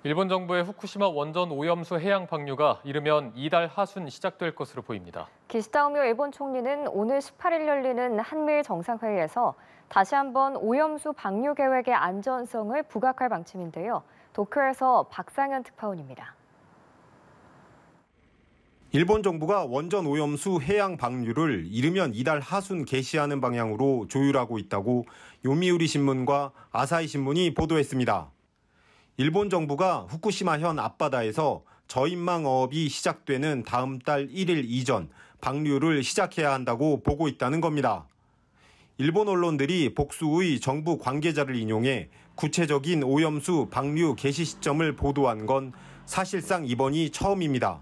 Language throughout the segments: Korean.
일본 정부의 후쿠시마 원전 오염수 해양 방류가 이르면 이달 하순 시작될 것으로 보입니다. 기시다 우미오 일본 총리는 오늘 18일 열리는 한미일 정상회의에서 다시 한번 오염수 방류 계획의 안전성을 부각할 방침인데요. 도쿄에서 박상현 특파원입니다. 일본 정부가 원전 오염수 해양 방류를 이르면 이달 하순 개시하는 방향으로 조율하고 있다고 요미우리 신문과 아사히 신문이 보도했습니다. 일본 정부가 후쿠시마현 앞바다에서 저인망 어업이 시작되는 다음 달 1일 이전 방류를 시작해야 한다고 보고 있다는 겁니다. 일본 언론들이 복수의 정부 관계자를 인용해 구체적인 오염수 방류 개시 시점을 보도한 건 사실상 이번이 처음입니다.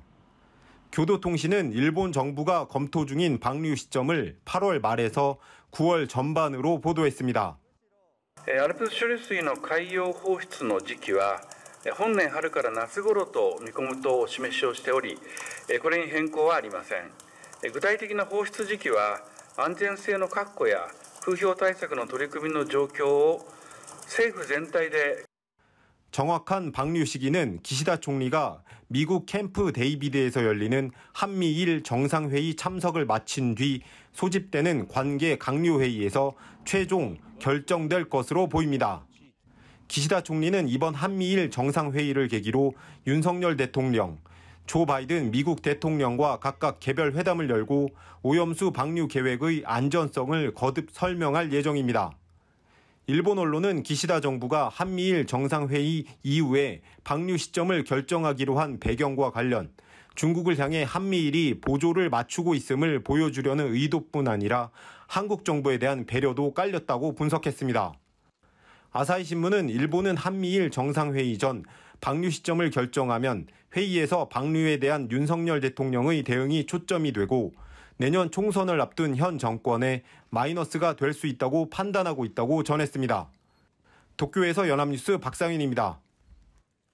교도통신은 일본 정부가 검토 중인 방류 시점을 8월 말에서 9월 전반으로 보도했습니다. アルプス処理水の海洋放出の時期は本年春から夏頃と見込むとお示しをしており、これに変更はありません。具体的な放出時期は安全性の確保や風評対策の取り組みの状況を政府全体で 정확한 방류 시기는 기시다 총리가 미국 캠프 데이비드에서 열리는 한미일 정상회의 참석을 마친 뒤 소집되는 관계 강요회의에서 최종 결정될 것으로 보입니다. 기시다 총리는 이번 한미일 정상회의를 계기로 윤석열 대통령, 조 바이든 미국 대통령과 각각 개별 회담을 열고 오염수 방류 계획의 안전성을 거듭 설명할 예정입니다. 일본 언론은 기시다 정부가 한미일 정상회의 이후에 방류 시점을 결정하기로 한 배경과 관련 중국을 향해 한미일이 보조를 맞추고 있음을 보여주려는 의도뿐 아니라 한국 정부에 대한 배려도 깔렸다고 분석했습니다. 아사히 신문은 일본은 한미일 정상회의 전 방류 시점을 결정하면 회의에서 방류에 대한 윤석열 대통령의 대응이 초점이 되고 내년 총선을 앞둔 현 정권에 마이너스가 될 수 있다고 판단하고 있다고 전했습니다. 도쿄에서 연합뉴스 박상윤입니다.